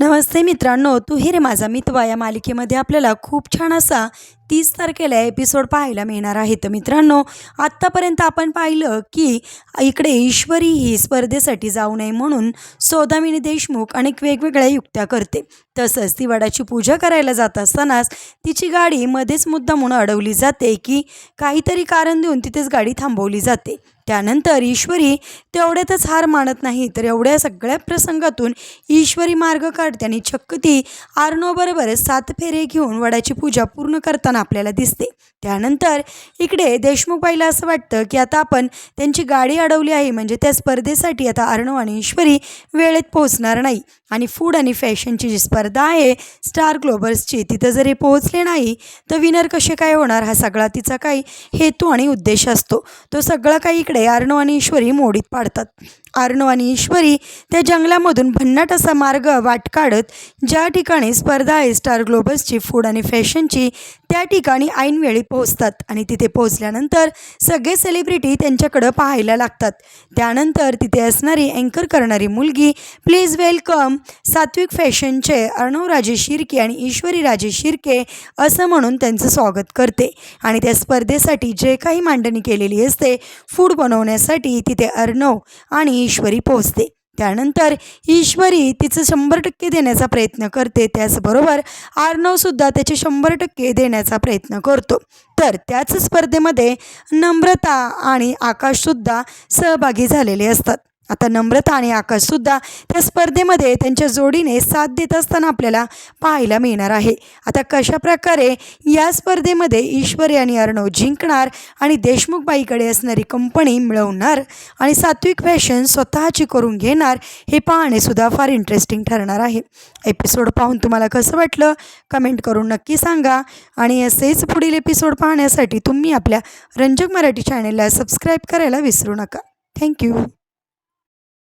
नमस्ते मित्रांनो, तू ही रे माझा मितवा या मालिकेमध्ये आपल्याला खूप छान असा 30 तारखेला एपिसोड पाहायला मिळणार आहे. तर मित्रांनो, आत्तापर्यंत आपण पाहिलं की इकडे ईश्वरी ही स्पर्धेसाठी जाऊ नये म्हणून सौदामिनी देशमुख अनेक वेगवेगळ्या युक्त्या करते. तसंच ती वडाची पूजा करायला जात असतानाच तिची गाडी मध्येच मुद्दामून अडवली जाते की काहीतरी कारण देऊन तिथेच गाडी थांबवली जाते. त्यानंतर ईश्वरी तेवढ्यातच हार मानत नाही, तर एवढ्या सगळ्या प्रसंगातून ईश्वरी मार्ग काढते आणि चक्क ती आर्नवबरोबर 7 फेरे घेऊन वडाची पूजा पूर्ण करताना आपल्याला दिसते. त्यानंतर इकडे देशमुखबाईला असं वाटतं की आता आपण त्यांची गाडी अडवली आहे, म्हणजे त्या स्पर्धेसाठी आता अर्णव आणि ईश्वरी वेळेत पोहोचणार नाही आणि फूड आणि फॅशनची जी स्पर्धा आहे स्टार ग्लोबल्सची, तिथं जर हे पोहोचले नाही तर विनर कसे काय होणार, हा सगळा तिचा काही हेतू आणि उद्देश असतो. तो सगळं काही इकडे अर्णव आणि ईश्वरी मोडीत पाडतात. अर्णव आणि ईश्वरी त्या जंगलामधून भन्नाट असा मार्ग वाट काढत ज्या ठिकाणी स्पर्धा आहे स्टार ग्लोबल्सची फूड आणि फॅशनची, त्या ठिकाणी ऐनवेळी पोहोचतात आणि तिथे पोहोचल्यानंतर सगळे सेलिब्रिटी त्यांच्याकडं पाहायला लागतात. त्यानंतर तिथे असणारी अँकर करणारी मुलगी प्लीज वेलकम सात्विक फॅशनचे अर्णव राजे शिर्के आणि ईश्वरी राजे शिर्के असं म्हणून त्यांचं स्वागत करते आणि त्या स्पर्धेसाठी जे काही मांडणी केलेली असते फूड बनवण्यासाठी तिथे अर्णव आणि ईश्वरी पोहोचते. त्यानंतर ईश्वरी तिचं 100% देण्याचा प्रयत्न करते, त्याचबरोबर अर्णवसुद्धा त्याचे 100% देण्याचा प्रयत्न करतो. तर त्याच स्पर्धेमध्ये नम्रता आणि आकाशसुद्धा सहभागी झालेले असतात. आता नम्रता आणि आकाशसुद्धा त्या स्पर्धेमध्ये त्यांच्या जोडीने साथ देत असताना आपल्याला पाहायला मिळणार आहे. आता कशाप्रकारे या स्पर्धेमध्ये ईश्वरी आणि अर्णव जिंकणार आणि देशमुखबाईकडे असणारी कंपनी मिळवणार आणि सात्विक फॅशन स्वतःची करून घेणार, हे पाहणेसुद्धा फार इंटरेस्टिंग ठरणार आहे. एपिसोड पाहून तुम्हाला कसं वाटलं कमेंट करून नक्की सांगा आणि असेच पुढील एपिसोड पाहण्यासाठी तुम्ही आपल्या रंजक मराठी चॅनेलला सबस्क्राईब करायला विसरू नका. थँक्यू.